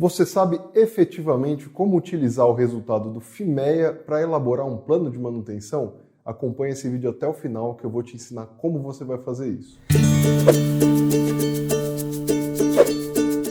Você sabe efetivamente como utilizar o resultado do FIMEA para elaborar um plano de manutenção? Acompanhe esse vídeo até o final que eu vou te ensinar como você vai fazer isso.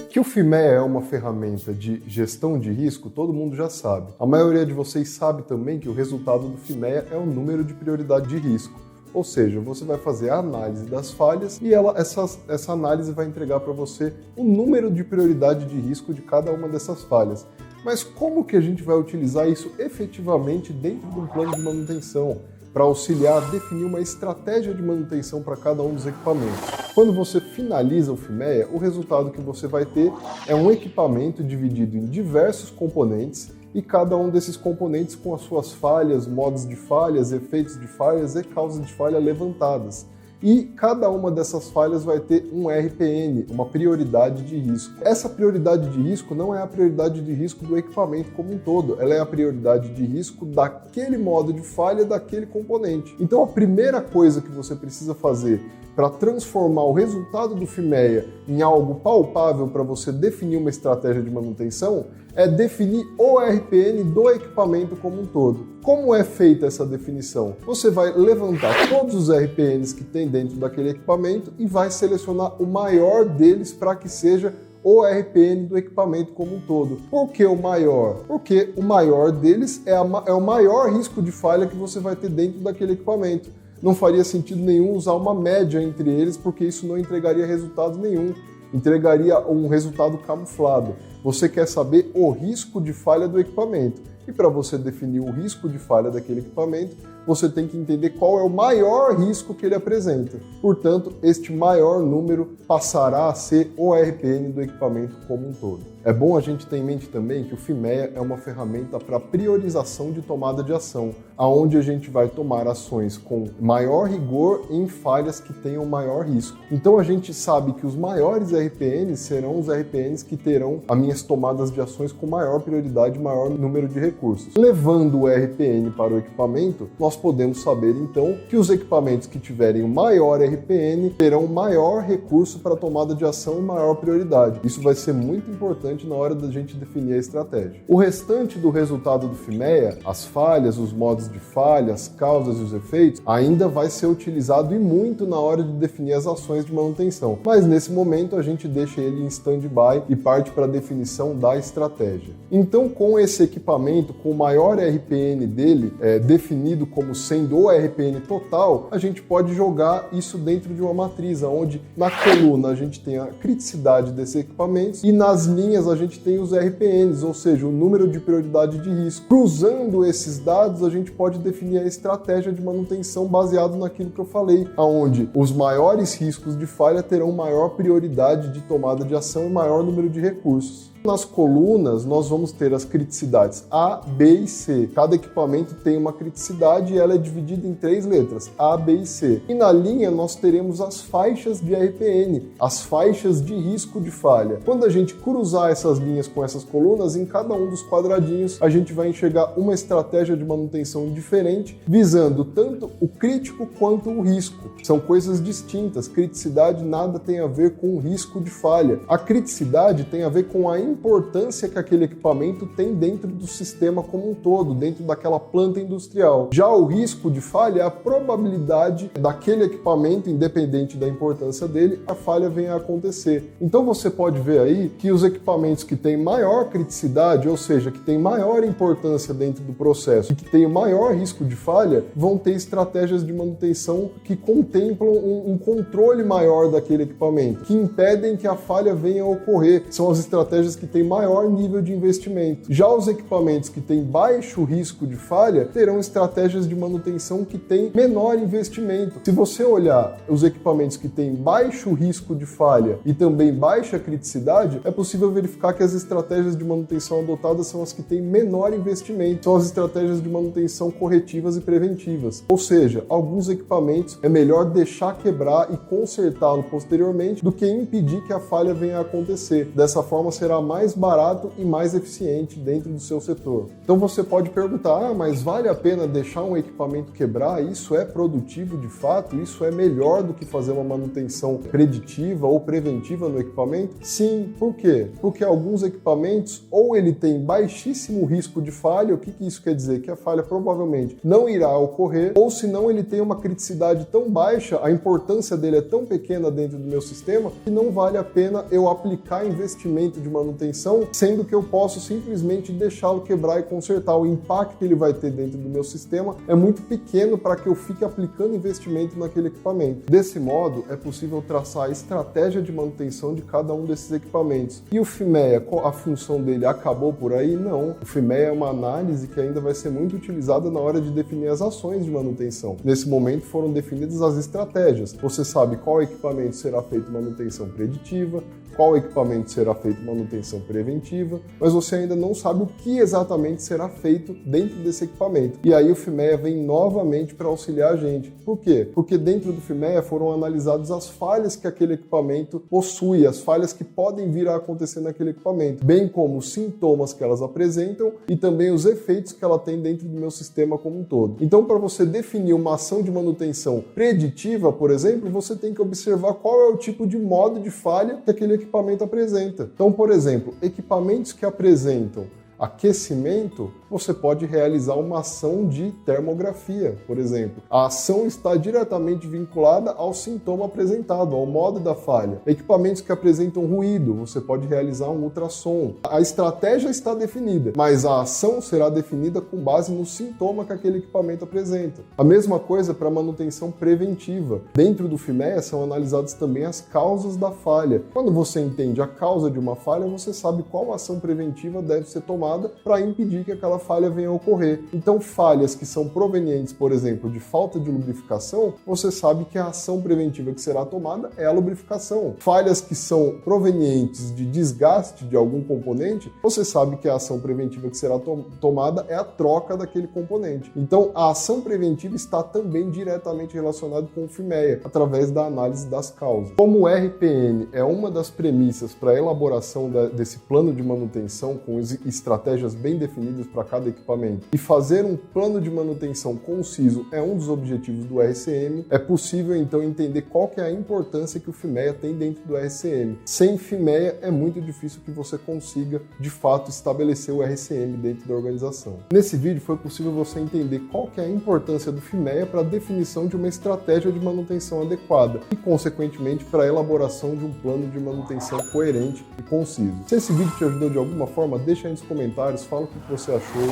Que o FIMEA é uma ferramenta de gestão de risco, todo mundo já sabe. A maioria de vocês sabe também que o resultado do FIMEA é o número de prioridade de risco. Ou seja, você vai fazer a análise das falhas e essa análise vai entregar para você o número de prioridade de risco de cada uma dessas falhas. Mas como que a gente vai utilizar isso efetivamente dentro de um plano de manutenção para auxiliar a definir uma estratégia de manutenção para cada um dos equipamentos? Quando você finaliza o FIMEA, o resultado que você vai ter é um equipamento dividido em diversos componentes e cada um desses componentes com as suas falhas, modos de falhas, efeitos de falhas e causas de falha levantadas. E cada uma dessas falhas vai ter um RPN, uma prioridade de risco. Essa prioridade de risco não é a prioridade de risco do equipamento como um todo, ela é a prioridade de risco daquele modo de falha daquele componente. Então a primeira coisa que você precisa fazer para transformar o resultado do FIMEA em algo palpável para você definir uma estratégia de manutenção é definir o RPN do equipamento como um todo. Como é feita essa definição? Você vai levantar todos os RPNs que tem dentro daquele equipamento e vai selecionar o maior deles para que seja o RPN do equipamento como um todo. Por que o maior? Porque o maior deles é o maior risco de falha que você vai ter dentro daquele equipamento. Não faria sentido nenhum usar uma média entre eles, porque isso não entregaria resultado nenhum, entregaria um resultado camuflado. Você quer saber o risco de falha do equipamento. E para você definir o risco de falha daquele equipamento, você tem que entender qual é o maior risco que ele apresenta. Portanto, este maior número passará a ser o RPN do equipamento como um todo. É bom a gente ter em mente também que o FIMEA é uma ferramenta para priorização de tomada de ação, aonde a gente vai tomar ações com maior rigor em falhas que tenham maior risco. Então a gente sabe que os maiores RPNs serão os RPNs que terão as minhas tomadas de ações com maior prioridade e maior número de recursos. Levando o RPN para o equipamento, nós podemos saber então que os equipamentos que tiverem o maior RPN terão maior recurso para tomada de ação e maior prioridade. Isso vai ser muito importante na hora da gente definir a estratégia. O restante do resultado do FIMEA, as falhas, os modos de falha, as causas e os efeitos, ainda vai ser utilizado e muito na hora de definir as ações de manutenção. Mas nesse momento a gente deixa ele em stand-by e parte para a definição da estratégia. Então, com esse equipamento, com o maior RPN dele, definido como sendo o RPN total, a gente pode jogar isso dentro de uma matriz, onde na coluna a gente tem a criticidade desses equipamentos e nas linhas a gente tem os RPNs, ou seja, o número de prioridade de risco. Cruzando esses dados, a gente pode definir a estratégia de manutenção baseado naquilo que eu falei, onde os maiores riscos de falha terão maior prioridade de tomada de ação e maior número de recursos. Nas colunas, nós vamos ter as criticidades A, B e C. Cada equipamento tem uma criticidade e ela é dividida em 3 letras, A, B e C. E na linha, nós teremos as faixas de RPN, as faixas de risco de falha. Quando a gente cruzar essas linhas com essas colunas, em cada um dos quadradinhos, a gente vai enxergar uma estratégia de manutenção diferente, visando tanto o crítico quanto o risco. São coisas distintas. Criticidade nada tem a ver com o risco de falha. A criticidade tem a ver com a importância que aquele equipamento tem dentro do sistema como um todo, dentro daquela planta industrial. Já o risco de falha é a probabilidade daquele equipamento, independente da importância dele, a falha venha a acontecer. Então você pode ver aí que os equipamentos que têm maior criticidade, ou seja, que têm maior importância dentro do processo e que têm maior risco de falha, vão ter estratégias de manutenção que contemplam um controle maior daquele equipamento, que impedem que a falha venha a ocorrer. São as estratégias que têm maior nível de investimento. Já os equipamentos que têm baixo risco de falha terão estratégias de manutenção que têm menor investimento. Se você olhar os equipamentos que têm baixo risco de falha e também baixa criticidade, é possível verificar que as estratégias de manutenção adotadas são as que têm menor investimento, são as estratégias de manutenção corretivas e preventivas. Ou seja, alguns equipamentos é melhor deixar quebrar e consertá-lo posteriormente do que impedir que a falha venha a acontecer. Dessa forma será mais barato e mais eficiente dentro do seu setor. Então você pode perguntar, mas vale a pena deixar um equipamento quebrar? Isso é produtivo de fato? Isso é melhor do que fazer uma manutenção preditiva ou preventiva no equipamento? Sim. Por quê? Porque alguns equipamentos ou ele tem baixíssimo risco de falha, o que isso quer dizer? Que a falha provavelmente não irá ocorrer, ou se não ele tem uma criticidade tão baixa, a importância dele é tão pequena dentro do meu sistema, que não vale a pena eu aplicar investimento de manutenção, sendo que eu posso simplesmente deixá-lo quebrar e consertar. O impacto que ele vai ter dentro do meu sistema é muito pequeno para que eu fique aplicando investimento naquele equipamento. Desse modo, é possível traçar a estratégia de manutenção de cada um desses equipamentos. E o FIMEA, a função dele acabou por aí? Não. O FIMEA é uma análise que ainda vai ser muito utilizada na hora de definir as ações de manutenção. Nesse momento foram definidas as estratégias. Você sabe qual equipamento será feito manutenção preditiva, qual equipamento será feito manutenção preventiva, mas você ainda não sabe o que exatamente será feito dentro desse equipamento. E aí o FIMEA vem novamente para auxiliar a gente. Por quê? Porque dentro do FIMEA foram analisadas as falhas que aquele equipamento possui, as falhas que podem vir a acontecer naquele equipamento, bem como os sintomas que elas apresentam e também os efeitos que ela tem dentro do meu sistema como um todo. Então, para você definir uma ação de manutenção preditiva, por exemplo, você tem que observar qual é o tipo de modo de falha que aquele equipamento apresenta. Então, por exemplo, equipamentos que apresentam aquecimento, você pode realizar uma ação de termografia, por exemplo. A ação está diretamente vinculada ao sintoma apresentado, ao modo da falha. Equipamentos que apresentam ruído, você pode realizar um ultrassom. A estratégia está definida, mas a ação será definida com base no sintoma que aquele equipamento apresenta. A mesma coisa para manutenção preventiva. Dentro do FIMEA são analisadas também as causas da falha. Quando você entende a causa de uma falha, você sabe qual ação preventiva deve ser tomada para impedir que aquela falha venha a ocorrer. Então, falhas que são provenientes, por exemplo, de falta de lubrificação, você sabe que a ação preventiva que será tomada é a lubrificação. Falhas que são provenientes de desgaste de algum componente, você sabe que a ação preventiva que será tomada é a troca daquele componente. Então, a ação preventiva está também diretamente relacionada com o FIMEA, através da análise das causas. Como o RPN é uma das premissas para a elaboração desse plano de manutenção com estratégias bem definidas para cada equipamento e fazer um plano de manutenção conciso é um dos objetivos do RCM, é possível então entender qual que é a importância que o FIMEA tem dentro do RCM. Sem FIMEA é muito difícil que você consiga de fato estabelecer o RCM dentro da organização. Nesse vídeo foi possível você entender qual que é a importância do FIMEA para a definição de uma estratégia de manutenção adequada e consequentemente para a elaboração de um plano de manutenção coerente e conciso. Se esse vídeo te ajudou de alguma forma, deixa aí nos comentários, fala o que você achou,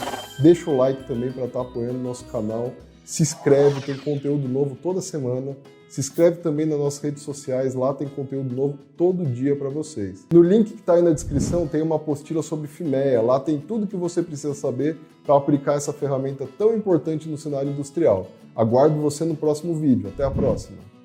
deixa o like também para estar apoiando o nosso canal, se inscreve, tem conteúdo novo toda semana, se inscreve também nas nossas redes sociais, lá tem conteúdo novo todo dia para vocês. No link que está aí na descrição tem uma apostila sobre FIMEA, lá tem tudo que você precisa saber para aplicar essa ferramenta tão importante no cenário industrial. Aguardo você no próximo vídeo, até a próxima!